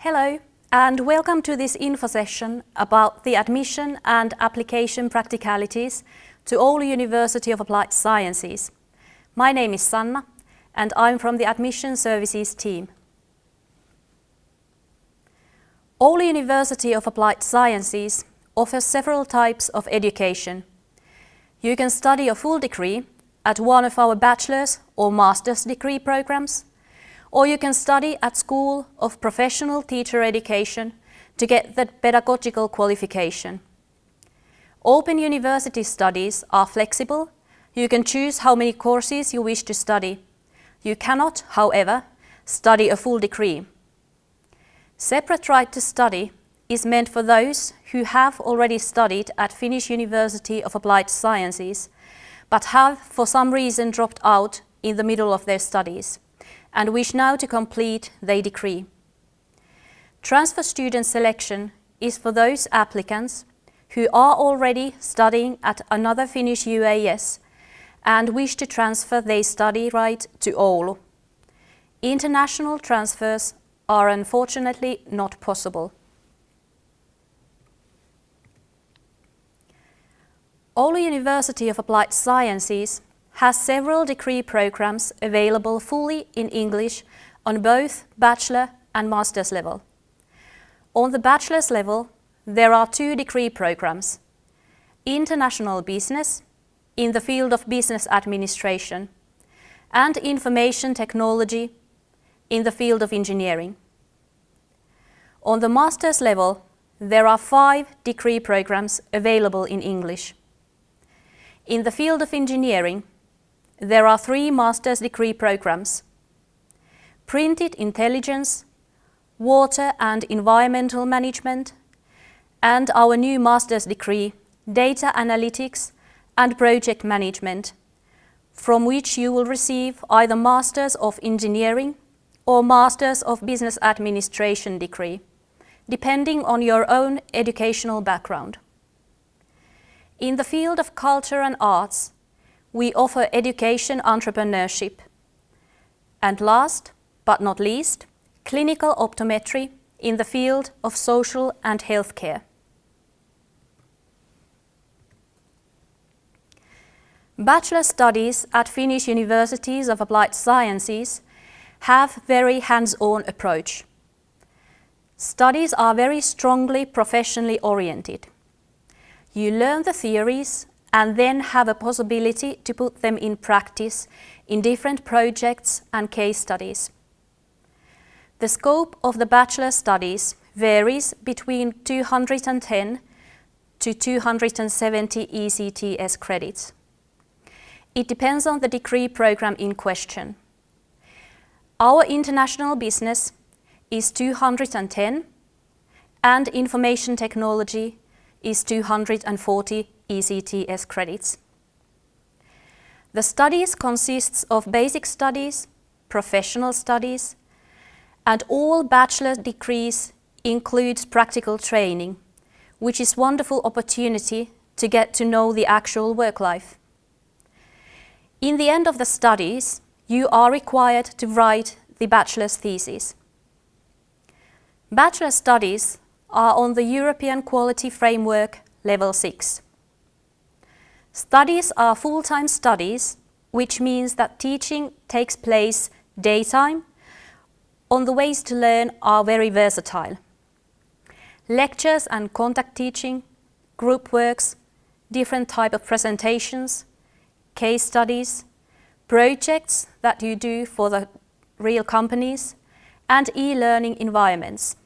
Hello and welcome to this info session about the admission and application practicalities to Oulu University of Applied Sciences. My name is Sanna and I'm from the Admission Services team. Oulu University of Applied Sciences offers several types of education. You can study a full degree at one of our bachelor's or master's degree programs, or you can study at School of Professional Teacher Education to get the pedagogical qualification. Open university studies are flexible. You can choose how many courses you wish to study. You cannot, however, study a full degree. Separate right to study is meant for those who have already studied at Finnish University of Applied Sciences, but have for some reason dropped out in the middle of their studies and wish now to complete their degree. Transfer student selection is for those applicants who are already studying at another Finnish UAS and wish to transfer their study right to Oulu. International transfers are unfortunately not possible. Oulu University of Applied Sciences has several degree programs available fully in English on both bachelor and master's level. On the bachelor's level, there are two degree programs: International Business in the field of business administration and Information Technology in the field of engineering. On the master's level, there are 5 degree programs available in English. In the field of engineering, there are 3 master's degree programs: Printed Intelligence, Water and Environmental Management, and our new master's degree, Data Analytics and Project Management, from which you will receive either Masters of Engineering or Masters of Business Administration degree, depending on your own educational background. In the field of culture and arts, we offer Education Entrepreneurship. And last but not least, Clinical Optometry in the field of social and healthcare. Bachelor studies at Finnish Universities of Applied Sciences have very hands-on approach. Studies are very strongly professionally oriented. You learn the theories and then have a possibility to put them in practice in different projects and case studies. The scope of the bachelor studies varies between 210 to 270 ECTS credits. It depends on the degree program in question. Our international business is 210 and information technology is 240 ECTS credits. The studies consists of basic studies, professional studies, and all bachelor degrees includes practical training, which is wonderful opportunity to get to know the actual work life. In the end of the studies, you are required to write the bachelor's thesis. Bachelor studies are on the European Quality Framework Level 6. Studies are full-time studies, which means that teaching takes place daytime. On the ways to learn are very versatile. Lectures and contact teaching, group works, different type of presentations, case studies, projects that you do for the real companies, and e-learning environments.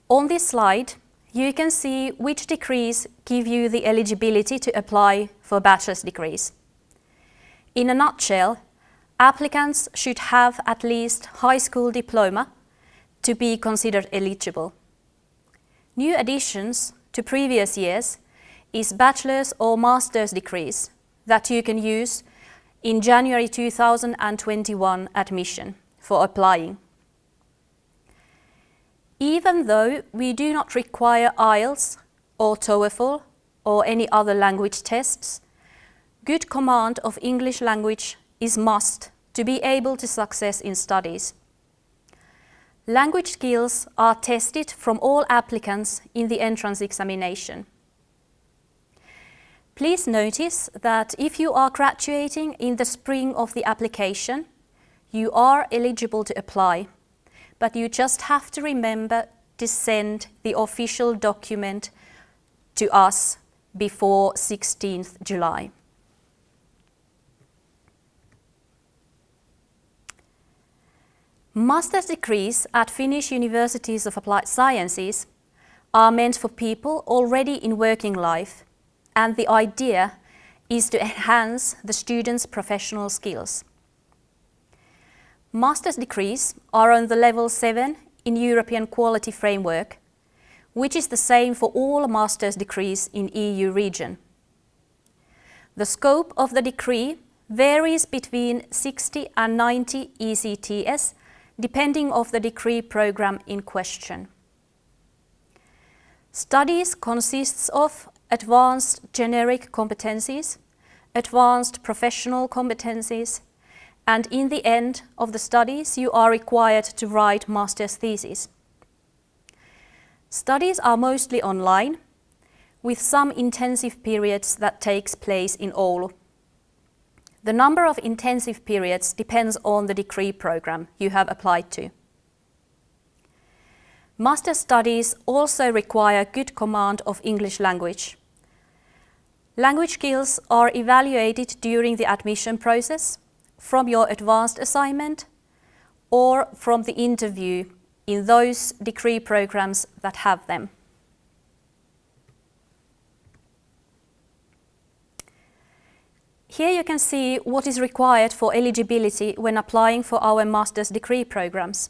On this slide, you can see which degrees give you the eligibility to apply for bachelor's degrees. In a nutshell, applicants should have at least high school diploma to be considered eligible. New additions to previous years is bachelor's or master's degrees that you can use in January 2021 admission for applying. Even though we do not require IELTS or TOEFL or any other language tests, good command of English language is must to be able to success in studies. Language skills are tested from all applicants in the entrance examination. Please notice that if you are graduating in the spring of the application, you are eligible to apply, but you just have to remember to send the official document to us before 16th July. Master's degrees at Finnish Universities of Applied Sciences are meant for people already in working life, and the idea is to enhance the students' professional skills. Master's degrees are on the level 7 in European Quality Framework, which is the same for all master's degrees in EU region. The scope of the degree varies between 60 and 90 ECTS, depending on the degree program in question. Studies consists of advanced generic competencies, advanced professional competencies, and in the end of the studies you are required to write master's thesis. Studies are mostly online, with some intensive periods that takes place in Oulu. The number of intensive periods depends on the degree program you have applied to. Master's studies also require good command of English language. Language skills are evaluated during the admission process, from your advanced assignment, or from the interview in those degree programs that have them. Here you can see what is required for eligibility when applying for our master's degree programs.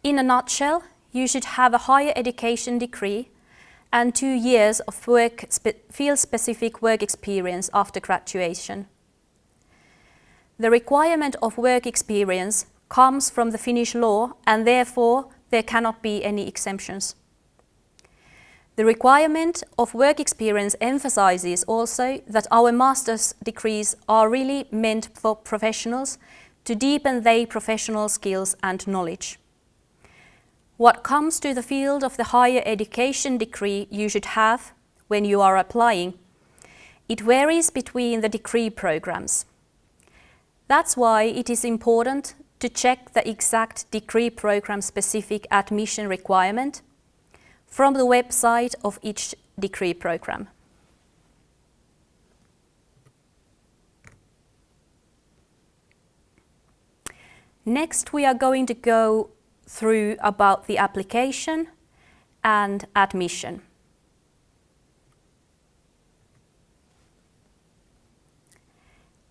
In a nutshell, you should have a higher education degree and 2 years of field-specific work experience after graduation. The requirement of work experience comes from the Finnish law, and therefore there cannot be any exemptions. The requirement of work experience emphasizes also that our master's degrees are really meant for professionals to deepen their professional skills and knowledge. What comes to the field of the higher education degree you should have when you are applying, it varies between the degree programs. That's why it is important to check the exact degree program specific admission requirement from the website of each degree program. Next, we are going to go through about the application and admission.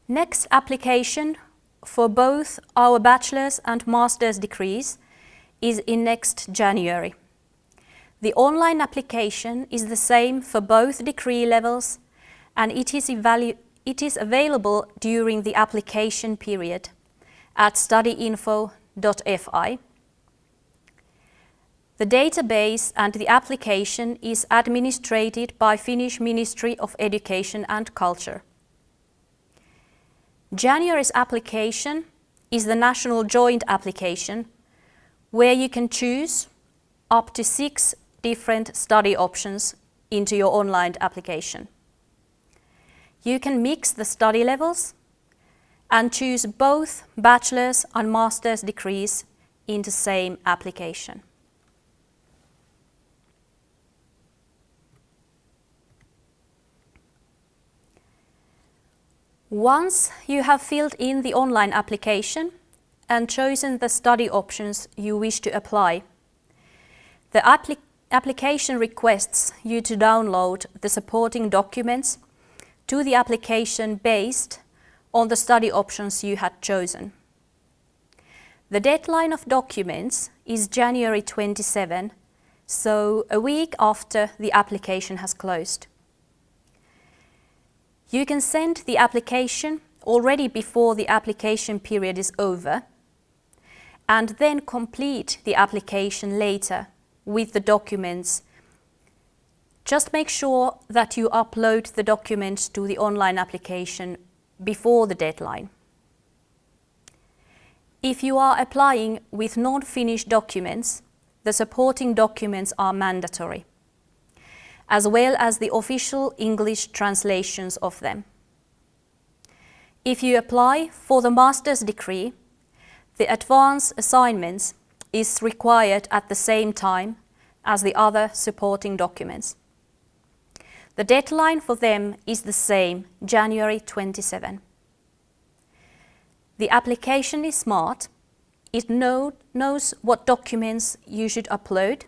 Next application for both our bachelor's and master's degrees is in next January. The online application is the same for both degree levels, and it is available during the application period at studyinfo.fi. The database and the application is administrated by Finnish Ministry of Education and Culture. January's application is the national joint application, where you can choose up to 6 different study options into your online application. You can mix the study levels and choose both bachelor's and master's degrees in the same application. Once you have filled in the online application and chosen the study options you wish to apply, the application requests you to download the supporting documents to the application based on the study options you had chosen. The deadline of documents is January 27, so a week after the application has closed. You can send the application already before the application period is over, and then complete the application later with the documents. Just make sure that you upload the documents to the online application before the deadline. If you are applying with non-Finnish documents, the supporting documents are mandatory, as well as the official English translations of them. If you apply for the master's degree, the advanced assignments is required at the same time as the other supporting documents. The deadline for them is the same, January 27. The application is smart. It knows what documents you should upload,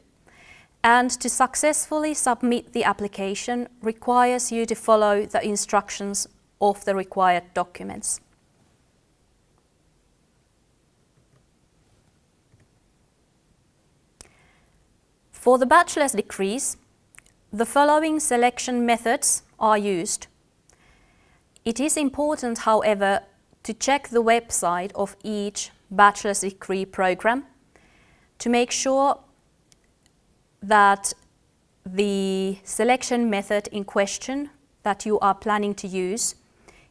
and to successfully submit the application requires you to follow the instructions of the required documents. For the bachelor's degrees, the following selection methods are used. It is important, however, to check the website of each bachelor's degree program to make sure that the selection method in question that you are planning to use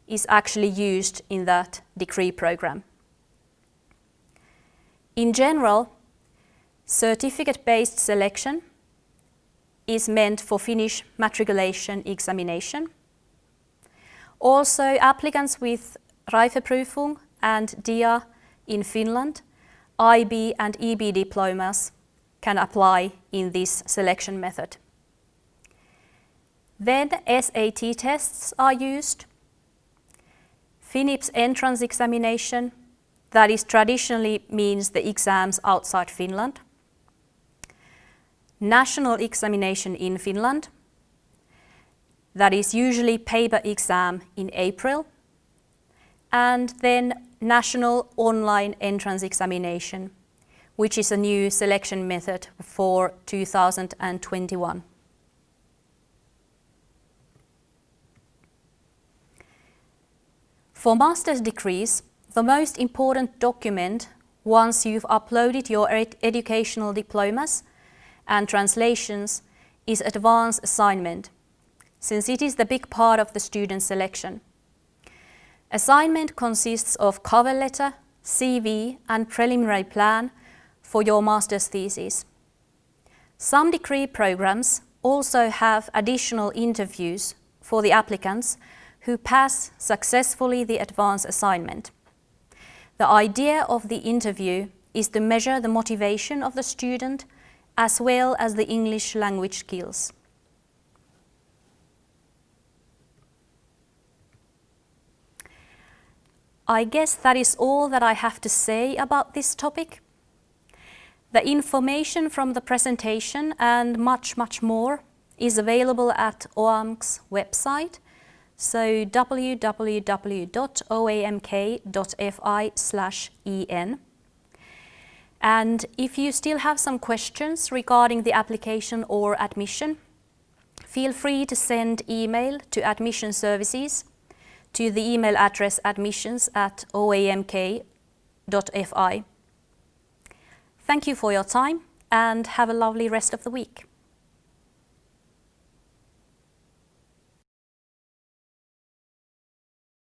is actually used in that degree program. In general, certificate-based selection is meant for Finnish matriculation examination. Also, applicants with Reifeprüfung and DIA in Finland, IB and EB diplomas can apply in this selection method. Then SAT tests are used. FINIP's entrance examination, that is traditionally means the exams outside Finland. National examination in Finland, that is usually paper exam in April. And then national online entrance examination, which is a new selection method for 2021. For master's degrees, the most important document once you've uploaded your educational diplomas and translations is advanced assignment, since it is the big part of the student selection. Assignment consists of cover letter, CV and preliminary plan for your master's thesis. Some degree programs also have additional interviews for the applicants who pass successfully the advanced assignment. The idea of the interview is to measure the motivation of the student as well as the English language skills. I guess that is all that I have to say about this topic. The information from the presentation and much more is available at Oamk's website, so www.oamk.fi/en. And if you still have some questions regarding the application or admission, feel free to send email to admission services to the email address admissions@oamk.fi. Thank you for your time and have a lovely rest of the week.